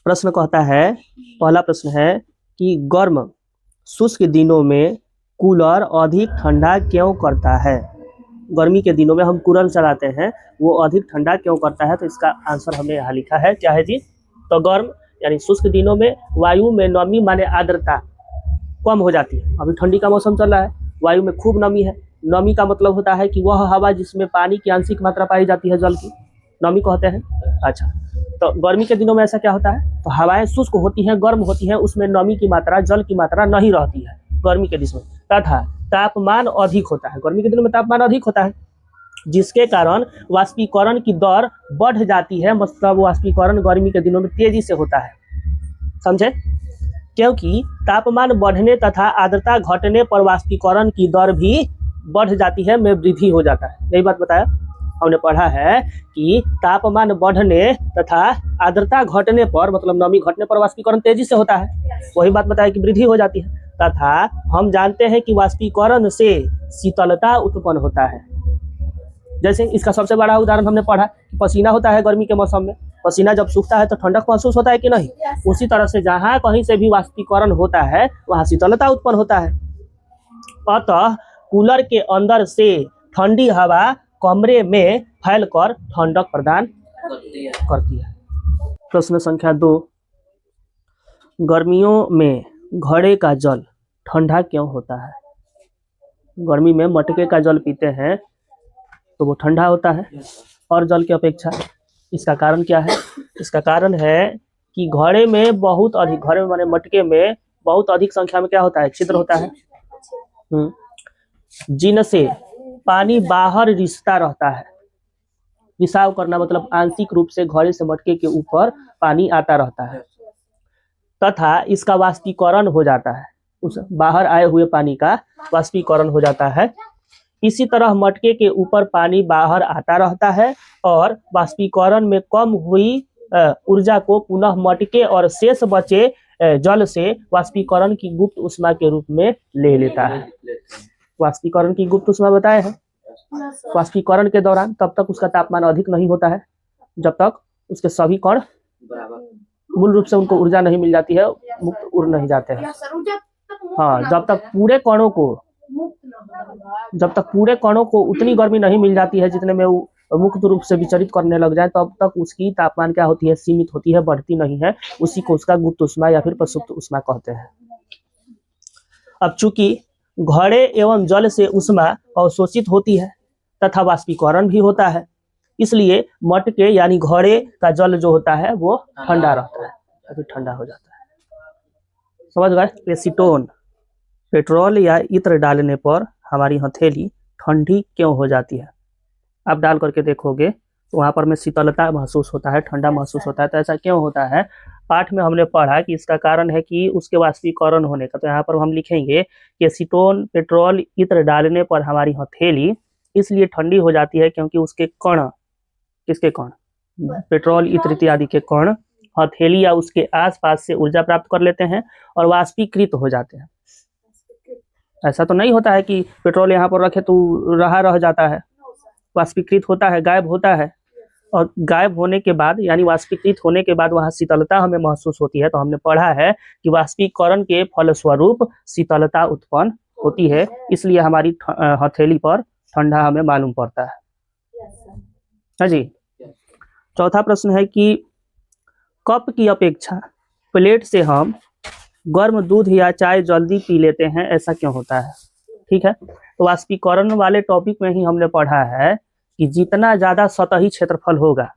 प्रश्न कहता है, पहला प्रश्न है कि गर्म शुष्क दिनों में कूलर अधिक ठंडा क्यों करता है। गर्मी के दिनों में हम कूलर चलाते हैं, वो अधिक ठंडा क्यों करता है। तो इसका आंसर हमने यहाँ लिखा है, क्या है जी। तो गर्म यानी शुष्क दिनों में वायु में नमी माने आर्द्रता कम हो जाती है। अभी ठंडी का मौसम चल रहा है, वायु में खूब नमी है। नमी का मतलब होता है कि वह हवा जिसमें पानी की आंशिक मात्रा पाई जाती है, जल की, नमी कहते हैं। अच्छा, तो गर्मी के दिनों में ऐसा क्या होता है, तो हवाएं शुष्क होती हैं, गर्म होती हैं, उसमें नमी की मात्रा, जल की मात्रा नहीं रहती है गर्मी के दिनों में, तथा तापमान अधिक होता है। गर्मी के दिनों में तापमान अधिक होता है, जिसके कारण वाष्पीकरण की दर बढ़ जाती है। मतलब वाष्पीकरण गर्मी के दिनों में तेजी से होता है, समझे। क्योंकि तापमान बढ़ने तथा आर्द्रता घटने पर वाष्पीकरण की दर भी बढ़ जाती है, में वृद्धि हो जाता है। यही बात बताया हमने, पढ़ा है कि तापमान बढ़ने तथा आर्द्रता घटने पर, मतलब नमी घटने पर वाष्पीकरण तेजी से होता है। वही बात बताया कि वृद्धि हो जाती है। तथा हम जानते हैं कि वाष्पीकरण से शीतलता उत्पन्न होता है। जैसे इसका सबसे बड़ा उदाहरण हमने पढ़ा, पसीना होता है गर्मी के मौसम में, पसीना जब सूखता है तो ठंडक महसूस होता है कि नहीं। उसी तरह से जहाँ कहीं से भी वाष्पीकरण होता है वहाँ शीतलता उत्पन्न होता है। अतः कूलर के अंदर से ठंडी हवा कमरे में फैलकर ठंडक प्रदान करती है। प्रश्न संख्या 2, गर्मियों में घड़े का जल ठंडा क्यों होता है। गर्मी में मटके का जल पीते हैं तो वो ठंडा होता है और जल की अपेक्षा। इसका कारण क्या है। इसका कारण है कि घड़े में बहुत अधिक, घड़े में माने मटके में बहुत अधिक संख्या में क्या होता है, छिद्र होता है, जिनसे पानी बाहर रिसता रहता है। रिसाव करना मतलब आंशिक रूप से घड़े से मटके के ऊपर पानी आता रहता है, तथा इसका वाष्पीकरण हो जाता है, उस बाहर आए हुए पानी का वाष्पीकरण हो जाता है। इसी तरह मटके के ऊपर पानी बाहर आता रहता है और वाष्पीकरण में कम हुई ऊर्जा को पुनः मटके और शेष बचे जल से वाष्पीकरण की गुप्त ऊष्मा के रूप में ले लेता है। वाष्पीकरण की गुप्त ऊष्मा बताए हैं। वाष्पीकरण के दौरान तब तक उसका तापमान अधिक नहीं होता है जब तक उसके सभी कण मूल रूप से उनको ऊर्जा नहीं मिल जाती है, मुक्त उड़ नहीं जाते हैं। हाँ, जब तक पूरे कणों को उतनी गर्मी नहीं मिल जाती है जितने में वो मुक्त रूप से विचरित करने लग जाए, तब तक उसकी तापमान क्या होती है, सीमित होती है, बढ़ती नहीं है। उसी को उसका गुप्त ऊष्मा या फिर प्रसुप्त ऊष्मा कहते हैं। अब चूंकि घड़े एवं जल से ऊष्मा अवशोषित होती है तथा वाष्पीकरण भी होता है, इसलिए मटके यानी घड़े का जल जो होता है वो ठंडा रहता है, अभी ठंडा हो जाता है। समझ गए। एसीटोन, पेट्रोल या इत्र डालने पर हमारी हथेली ठंडी क्यों हो जाती है। आप डाल करके देखोगे तो वहाँ पर में शीतलता महसूस होता है, ठंडा महसूस होता है। तो ऐसा क्यों होता है, पाठ में हमने पढ़ा कि इसका कारण है कि उसके वाष्पीकरण होने का। तो यहाँ पर हम लिखेंगे कि एसीटोन, पेट्रोल, इत्र डालने पर हमारी हथेली इसलिए ठंडी हो जाती है क्योंकि उसके कण, किसके कण, पेट्रोल, इत्र इत्यादि के कण हथेली या उसके आसपास से ऊर्जा प्राप्त कर लेते हैं और वाष्पीकृत हो जाते हैं। ऐसा तो नहीं होता है कि पेट्रोल यहाँ पर रखे तो रह जाता है, वाष्पीकृत होता है, गायब होता है। और गायब होने के बाद यानी वाष्पीकृत होने के बाद वहाँ शीतलता हमें महसूस होती है। तो हमने पढ़ा है कि वाष्पीकरण के फलस्वरूप शीतलता उत्पन्न होती है, इसलिए हमारी हथेली पर ठंडा हमें मालूम पड़ता है जी। चौथा प्रश्न है कि कप की अपेक्षा प्लेट से हम गर्म दूध या चाय जल्दी पी लेते हैं, ऐसा क्यों होता है। ठीक है, तो वाष्पीकरण वाले टॉपिक में ही हमने पढ़ा है कि जितना ज्यादा सतही क्षेत्रफल होगा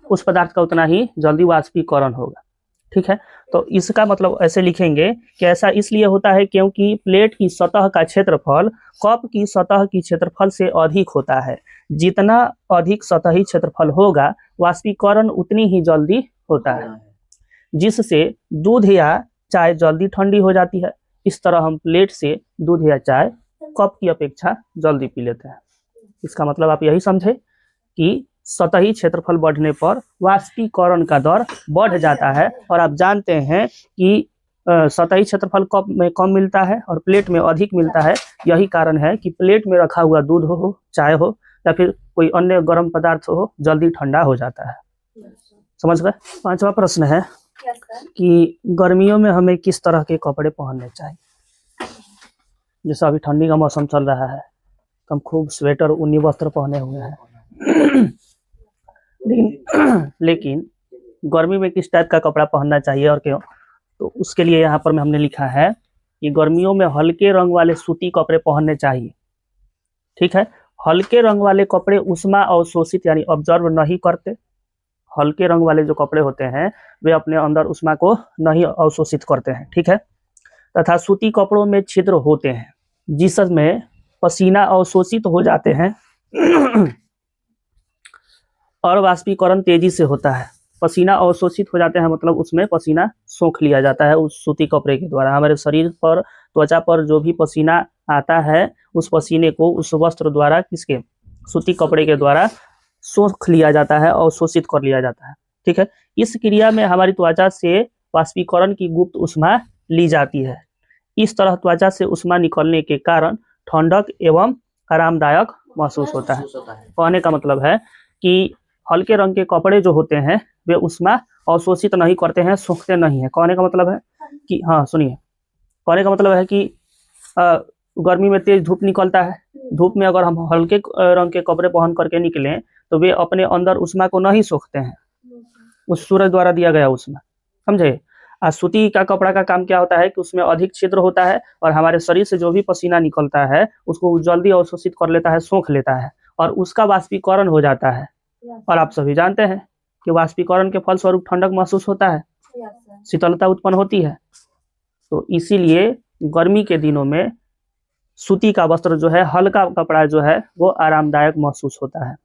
उस पदार्थ का उतना ही जल्दी वाष्पीकरण होगा। ठीक है, तो इसका मतलब ऐसे लिखेंगे कि ऐसा इसलिए होता है क्योंकि प्लेट की सतह का क्षेत्रफल कप की सतह की क्षेत्रफल से अधिक होता है। जितना अधिक सतही क्षेत्रफल होगा वाष्पीकरण उतनी ही जल्दी होता है, जिससे दूध या चाय जल्दी ठंडी हो जाती है। इस तरह हम प्लेट से दूध या चाय कप की अपेक्षा जल्दी पी लेते हैं। इसका मतलब आप यही समझे कि सतही क्षेत्रफल बढ़ने पर वाष्पीकरण का दर बढ़ जाता है। और आप जानते हैं कि सतही क्षेत्रफल कप में कम मिलता है और प्लेट में अधिक मिलता है। यही कारण है कि प्लेट में रखा हुआ दूध हो, चाय हो या फिर कोई अन्य गर्म पदार्थ हो, जल्दी ठंडा हो जाता है। समझ गए। पांचवा प्रश्न है यस सर। कि गर्मियों में हमें किस तरह के कपड़े पहनने चाहिए। जैसे अभी ठंडी का मौसम चल रहा है, हम खूब स्वेटर ऊनी वस्त्र पहने हुए हैं लेकिन गर्मी में किस टाइप का कपड़ा पहनना चाहिए और क्यों, तो उसके लिए यहाँ पर में हमने लिखा है कि गर्मियों में हल्के रंग वाले सूती कपड़े पहनने चाहिए। ठीक है, हल्के रंग वाले कपड़े उष्मा अवशोषित यानी ऑब्जर्व नहीं करते। हल्के रंग वाले जो कपड़े होते हैं वे अपने अंदर उष्मा को नहीं अवशोषित करते हैं। ठीक है, तथा सूती कपड़ों में छिद्र होते हैं जिसमें पसीना अवशोषित हो जाते हैं और वाष्पीकरण तेजी से होता है। पसीना अवशोषित हो जाते हैं मतलब उसमें पसीना सोख लिया जाता है उस सूती कपड़े के द्वारा। हमारे शरीर पर, त्वचा पर जो भी पसीना आता है उस पसीने को उस वस्त्र द्वारा, किसके, सूती कपड़े के द्वारा सोख लिया जाता है, अवशोषित कर लिया जाता है। ठीक है, इस क्रिया में हमारी त्वचा से वाष्पीकरण की गुप्त उष्मा ली जाती है। इस तरह त्वचा से उष्मा निकलने के कारण ठंडक एवं आरामदायक महसूस होता है। कहने का मतलब है कि हल्के रंग के कपड़े जो होते हैं वे उष्मा अवशोषित नहीं करते हैं, सोखते नहीं है। कहने का मतलब है कि, हाँ सुनिए, कहने का मतलब है कि गर्मी में तेज धूप निकलता है, धूप में अगर हम हल्के रंग के कपड़े पहन करके निकलें तो वे अपने अंदर उष्मा को नहीं सोखते हैं, उस सूरज द्वारा दिया गया उष्मा, समझे। सूती का कपड़ा का काम क्या होता है कि उसमें अधिक छिद्र होता है और हमारे शरीर से जो भी पसीना निकलता है उसको जल्दी अवशोषित कर लेता है, सोख लेता है और उसका वाष्पीकरण हो जाता है। और आप सभी जानते हैं कि वाष्पीकरण के फलस्वरूप ठंडक महसूस होता है, शीतलता उत्पन्न होती है। तो इसीलिए गर्मी के दिनों में सूती का वस्त्र जो है, हल्का कपड़ा जो है, वो आरामदायक महसूस होता है।